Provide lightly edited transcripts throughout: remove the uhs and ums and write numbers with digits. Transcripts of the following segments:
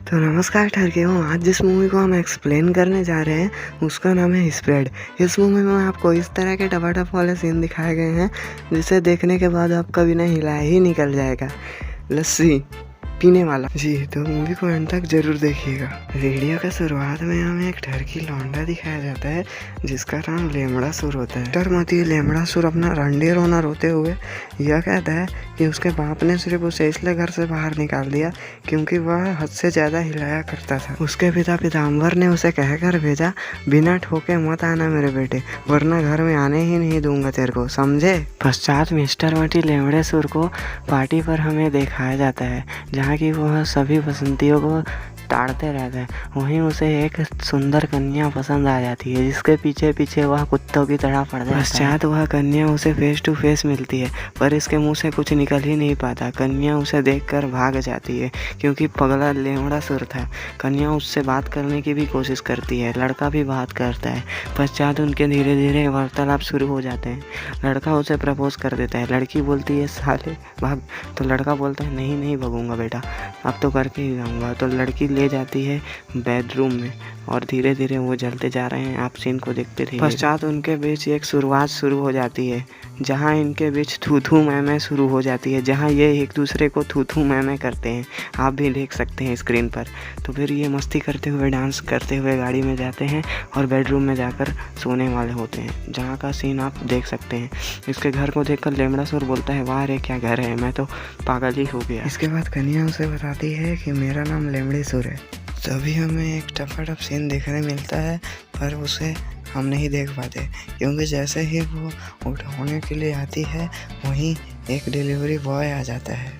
तो नमस्कार ठरके हो। आज जिस मूवी को हम एक्सप्लेन करने जा रहे हैं उसका नाम है स्प्रेड। इस मूवी में आपको इस तरह के टपाटप वाले सीन दिखाए गए हैं जिसे देखने के बाद आपका बिना हिलाए ही निकल जाएगा लस्सी पीने वाला जी। तो मूवी को एंड तक जरूर देखिएगा। वीडियो का शुरुआत में हमें एक ठरकी लौंडा दिखाया जाता है जिसका नाम लेमड़ासुर होता है। टरमती लेमड़ासुर अपना रंडे रोना रोते हुए यह कहता है कि उसके बाप ने सिर्फ उसे इसलिए घर से बाहर निकाल दिया क्योंकि वह हद से ज्यादा हिलाया करता था। उसके पिता पीताम्बर ने उसे कहकर भेजा, बिना ठोके मत आना मेरे बेटे, वरना घर में आने ही नहीं दूंगा तेरे को, समझे। पश्चात मिस्टर मटी लेमड़ासुर को पार्टी पर हमें दिखाया जाता है जहाँ की वह सभी बसंतियों को ताड़ते रहते हैं। वहीं उसे एक सुंदर कन्या पसंद आ जाती है जिसके पीछे पीछे वह कुत्तों की तरह पड़ जाता है। पश्चात वह कन्या उसे फेस टू फेस मिलती है पर इसके मुंह से कुछ निकल ही नहीं पाता। कन्या उसे देखकर भाग जाती है क्योंकि पगला लेमड़ासुर था। कन्या उससे बात करने की भी कोशिश करती है, लड़का भी बात करता है। पश्चात उनके धीरे धीरे वार्तालाप शुरू हो जाते हैं। लड़का उसे प्रपोज कर देता है। लड़की बोलती है साले भाग, तो लड़का बोलता है नहीं नहीं भगूंगा बेटा, अब तो करके ही जाऊंगा। तो लड़की ले जाती है बेडरूम में और धीरे धीरे वो जलते जा रहे हैं। आप सीन को देखते थे। पश्चात उनके बीच एक शुरुआत शुरू हो जाती है जहाँ इनके बीच थू थू मैं शुरू हो जाती है, जहाँ ये एक दूसरे को थू थू मैं करते हैं। आप भी देख सकते हैं स्क्रीन पर। तो फिर ये मस्ती करते हुए डांस करते हुए गाड़ी में जाते हैं और बेडरूम में जाकर सोने वाले होते हैं, जहाँ का सीन आप देख सकते हैं। इसके घर को देखकर लेमड़ासुर बोलता है वाह रे क्या घर है, मैं तो पागल ही हो गया। इसके बाद कन्या उसे बताती है कि मेरा नाम लेमड़ासुर है। तभी हमें एक टपाटप सीन देखने मिलता है पर उसे हम नहीं देख पाते क्योंकि जैसे ही वो उठाने के लिए आती है वहीं एक डिलीवरी बॉय आ जाता है।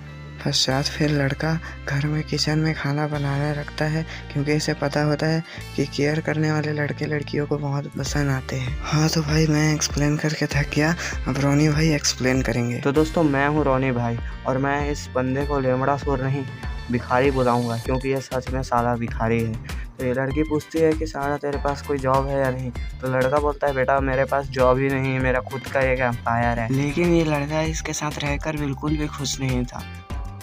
पश्चात फिर लड़का घर में किचन में खाना बनाने रखता है क्योंकि इसे पता होता है कि केयर करने वाले लड़के लड़कियों को बहुत पसंद आते हैं। हाँ तो भाई मैं एक्सप्लेन करके थक गया, अब रोनी भाई एक्सप्लेन करेंगे। तो दोस्तों मैं हूँ रोनी भाई और मैं इस बंदे को लेमड़ासुर नहीं भिखारी बुलाऊंगा क्योंकि ये सच में साला भिखारी है। तो ये लड़की पूछती है कि साला तेरे पास कोई जॉब है या नहीं। तो लड़का बोलता है बेटा मेरे पास जॉब ही नहीं है, मेरा खुद का एक एम्पायर है। लेकिन ये लड़का इसके साथ रहकर बिल्कुल भी खुश नहीं था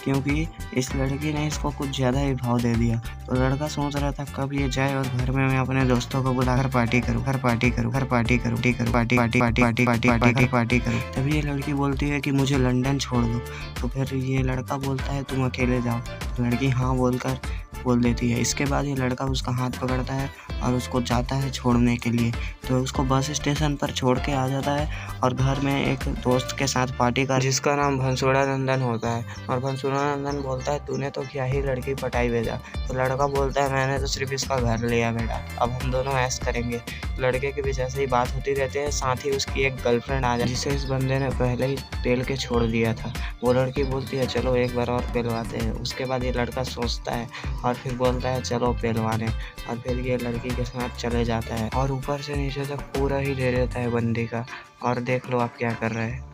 क्योंकि इस लड़की ने इसको कुछ ज़्यादा ही भाव दे दिया। तो लड़का सोच रहा था कब ये जाए और घर में मैं अपने दोस्तों को बुलाकर पार्टी करूँ, घर पार्टी करूँ, घर पार्टी करूँ, party party party party party party party करूँ। तभी ये लड़की बोलती है कि मुझे लंदन छोड़ दो। तो फिर ये लड़का बोलता है तुम अकेले जाओ। तो लड़की हाँ बोल देती है। इसके बाद ये लड़का उसका हाथ पकड़ता है और उसको जाता है छोड़ने के लिए। तो उसको बस स्टेशन पर छोड़ के आ जाता है और घर में एक दोस्त के साथ पार्टी कर जिसका नाम भंसुड़ा नंदन होता है। और भंसुड़ा नंदन बोलता है तूने तो क्या ही लड़की पटाई भेजा। तो लड़का बोलता है मैंने तो सिर्फ इसका घर लिया बेटा, अब हम दोनों ऐश करेंगे। लड़के के बीच ऐसे ही बात होती रहती है। साथ ही उसकी एक गर्लफ्रेंड आ जाए जिसे इस बंदे ने पहले ही तेल के छोड़ दिया था। वो लड़की बोलती है चलो एक बार और पहलवाते हैं। उसके बाद ये लड़का सोचता है और फिर बोलता है चलो पहलवाने। और फिर ये लड़की के साथ चले जाता है और ऊपर से नीचे तक पूरा ही ले लेता है बंदी का। और देख लो आप क्या कर रहे हैं।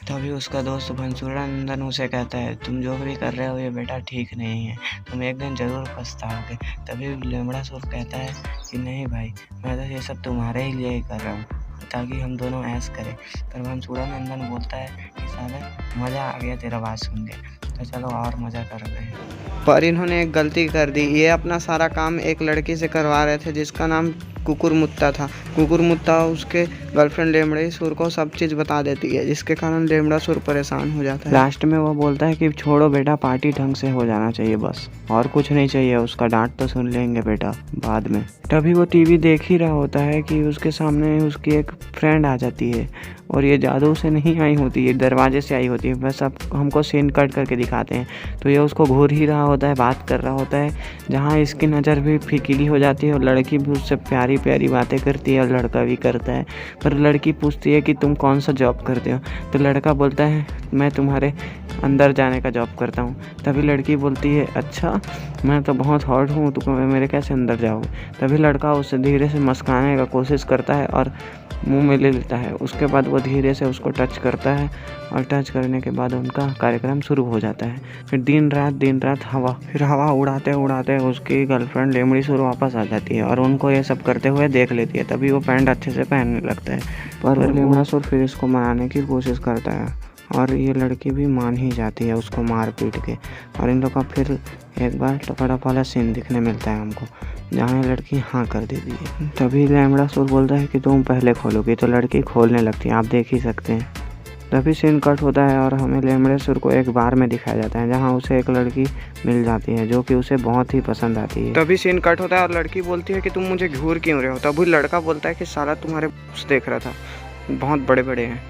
तभी उसका दोस्त भंसुड़ा नंदन उसे कहता है तुम जो भी कर रहे हो ये बेटा ठीक नहीं है, तुम एक दिन जरूर पछताओगे। तभी लेमड़ासुर कहता है कि नहीं भाई, मैं तो ये सब तुम्हारे ही लिए ही कर रहा हूँ ताकि हम दोनों ऐश करें। पर भंसुड़ा नंदन बोलता है कि साले मज़ा आ गया तेरा बात सुन के, तो चलो और मज़ा कर रहे हैं। पर इन्होंने एक गलती कर दी। ये अपना सारा काम एक लड़की से करवा रहे थे जिसका नाम कुकुरमुत्ता था। कुकुरमुत्ता उसके गर्लफ्रेंड लेमड़ासुर को सब चीज़ बता देती है जिसके कारण लेमड़ासुर परेशान हो जाता है। लास्ट में वो बोलता है कि छोड़ो बेटा, पार्टी ढंग से हो जाना चाहिए बस, और कुछ नहीं चाहिए। उसका डांट तो सुन लेंगे बेटा बाद में। तभी वो टीवी देख ही रहा होता है कि उसके सामने उसकी एक फ्रेंड आ जाती है और ये जादू से नहीं आई होती, ये दरवाजे से आई होती है। बस अब हमको सीन कट करके दिखाते हैं। तो ये उसको घूर ही रहा होता है, बात कर रहा होता है, जहाँ इसकी नज़र भी फीकी हो जाती है और लड़की भी उससे प्यारी प्यारी बातें करती है और लड़का भी करता है। पर लड़की पूछती है कि तुम कौन सा जॉब करते हो। तो लड़का बोलता है मैं तुम्हारे अंदर जाने का जॉब करता हूँ। तभी लड़की बोलती है अच्छा, मैं तो बहुत हॉट हूँ, तो मेरे कैसे अंदर जाओगे। तभी लड़का उसे धीरे से मस्काने का कोशिश करता है और मुंह में ले लेता है। उसके बाद वो धीरे से उसको टच करता है और टच करने के बाद उनका कार्यक्रम शुरू हो जाता है। फिर दिन रात हवा उड़ाते उड़ाते उसकी गर्लफ्रेंड लेमड़ासुर वापस आ जाती है और उनको ये सब करते हुए देख लेती है। तभी वो पैंट अच्छे से पहनने लगता है पर लेमड़ासुर फिर इसको मनाने की कोशिश करता है और ये लड़की भी मान ही जाती है उसको मार पीट के। और इन लोग का फिर एक बार टपाटप वाला सीन दिखने मिलता है हमको, जहाँ ये लड़की हाँ कर देती है। तभी लेमड़ासुर बोलता है कि तुम पहले खोलोगी, तो लड़की खोलने लगती है, आप देख ही सकते हैं। तभी सीन कट होता है और हमें लेमड़ासुर को एक बार में दिखाया जाता है, जहाँ उसे एक लड़की मिल जाती है जो कि उसे बहुत ही पसंद आती है। तभी सीन कट होता है और लड़की बोलती है कि तुम मुझे घूर क्यों रहे हो। तभी लड़का बोलता है कि साला तुम्हारे देख रहा था, बहुत बड़े बड़े हैं।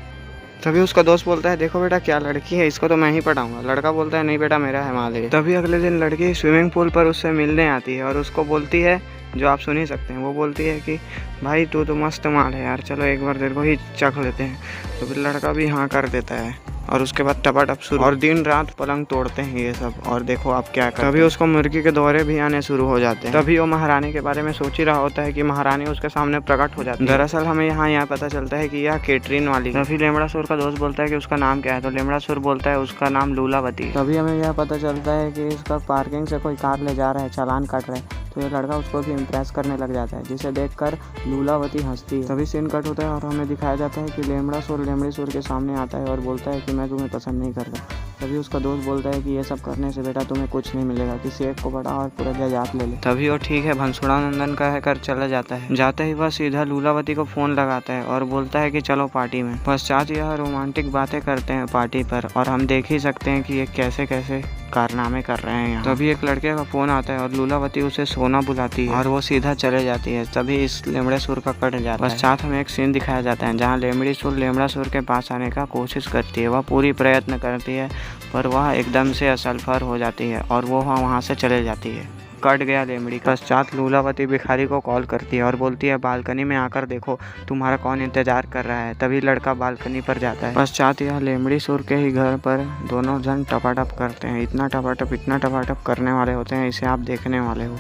तभी उसका दोस्त बोलता है देखो बेटा क्या लड़की है, इसको तो मैं ही पढ़ाऊंगा। लड़का बोलता है नहीं बेटा मेरा है, मान ले। तभी अगले दिन लड़की स्विमिंग पूल पर उससे मिलने आती है और उसको बोलती है, जो आप सुन ही सकते हैं, वो बोलती है कि भाई तू तो मस्त माल है यार, चलो एक बार तेरे को ही चख लेते हैं। तो फिर लड़का भी हाँ कर देता है और उसके बाद टपाटप शुरू, और दिन रात पलंग तोड़ते हैं ये सब। और देखो आप क्या करते हैं। तभी उसको मुर्गी के दौरे भी आने शुरू हो जाते हैं। तभी वो महारानी के बारे में सोच ही रहा होता है कि महारानी उसके सामने प्रकट हो जाती है। दरअसल हमें यहाँ पता चलता है कि यह कैटरीन वाली। तभी लेमड़ासुर का दोस्त बोलता है कि उसका नाम क्या है, तो लेमड़ासुर बोलता है उसका नाम लूलावती। तभी हमें यह पता चलता है कि इसका पार्किंग से कोई कार ले जा रहा है, चालान काट रहा है। तो ये लड़का उसको भी इम्प्रेस करने लग जाता है, जिसे देखकर लूलावती हंसती है। तभी सीन कट होता है और हमें दिखाया जाता है कि लेमड़ासुर लेमड़ीसुर के सामने आता है और बोलता है कि मैं तुम्हें पसंद नहीं करता। तभी उसका दोस्त बोलता है कि ये सब करने से बेटा तुम्हें कुछ नहीं मिलेगा, किसी एक को पढ़ा और पूरा जायदाद ले ले। तभी वो ठीक है भंसुड़ा नंदन कहकर चला जाता है। जाते ही वह सीधा लूलावती को फोन लगाता है और बोलता है कि चलो पार्टी में। पश्चात यह रोमांटिक बातें करते हैं पार्टी पर, और हम देख ही सकते हैं कि ये कैसे कैसे कारनामे कर रहे हैं यहाँ। तभी एक लड़के का फोन आता है और लूलावती उसे सोना बुलाती है और वो सीधा चले जाती है। तभी इस लेमड़ासुर का कट जाता है। पश्चात हमें एक सीन दिखाया जाता है जहाँ लेमड़ीसुर लेमड़ासुर के पास आने का कोशिश करती है। वह पूरी प्रयत्न करती है पर वह एकदम से असफल हो जाती है और वो वहाँ से चले जाती है। कट गया लेमड़ी। पश्चात लूलावती भिखारी को कॉल करती है और बोलती है बालकनी में आकर देखो, तुम्हारा कौन इंतजार कर रहा है। तभी लड़का बालकनी पर जाता है। पश्चात यह लेमड़ीसुर के ही घर पर दोनों जन टपाटप करते हैं। इतना टपाटप करने वाले होते हैं, इसे आप देखने वाले हो।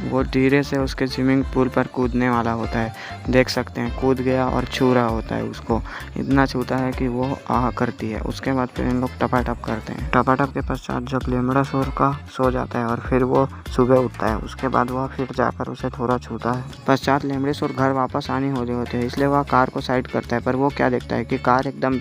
वो धीरे से उसके स्विमिंग पूल पर कूदने वाला होता है, देख सकते हैं, कूद गया और छू रहा होता है उसको। इतना छूता है कि वो आह करती है। उसके बाद फिर इन लोग टपाटप करते हैं। टपाटप के पश्चात जब लेमड़ासुर का सो जाता है और फिर वो सुबह उठता है, उसके बाद वह फिर जाकर उसे थोड़ा छूता है। पश्चात लेमड़ासुर घर वापस आने होते होते हैं, इसलिए वह कार को साइड करता है, पर वो क्या देखता है कि कार एकदम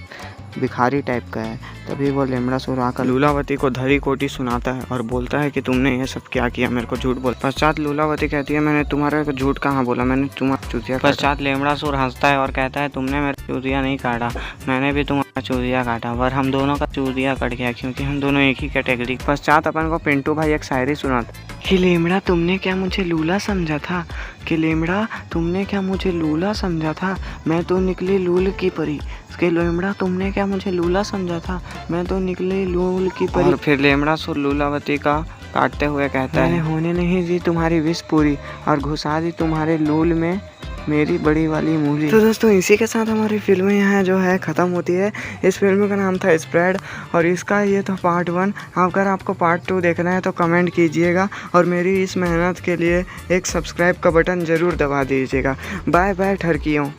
भिखारी टाइप का है। तभी वो लेमड़ासुर आकर लूलावती को धरी कोटी सुनाता है और बोलता है कि तुमने ये सब क्या किया, मेरे को झूठ बोल। पश्चात लूलावती कहती है मैंने तुम्हारे को झूठ कहाँ बोला, मैंने तुम्हारा चूतिया। पश्चात लेमड़ासुर हंसता है और कहता है तुमने मेरा चूतिया नहीं काटा, मैंने भी तुम्हारा चूतिया काटा, पर हम दोनों का चूतिया कट गया क्योंकि हम दोनों एक ही कैटेगरी। पश्चात अपन को पिंटू भाई एक शायरी सुनाता कि लेमड़ा तुमने क्या मुझे लूला समझा था, कि लेमड़ा तुमने क्या मुझे लूला समझा था, मैं तो निकली लूल की परी। कि लेमड़ा तुमने क्या मुझे लूला समझा था, मैं तो निकली लूल की परी। और फिर लेमड़ासुर लूलावती का काटते हुए कहता है मैंने होने नहीं दी तुम्हारी विष पूरी और घुसा दी तुम्हारे लूल में मेरी बड़ी वाली मूली। तो दोस्तों इसी के साथ हमारी फिल्म यहाँ जो है ख़त्म होती है। इस फिल्म का नाम था स्प्रेड और इसका ये था पार्ट 1। अगर आपको पार्ट 2 देखना है तो कमेंट कीजिएगा और मेरी इस मेहनत के लिए एक सब्सक्राइब का बटन ज़रूर दबा दीजिएगा। Bye bye ठरकियों।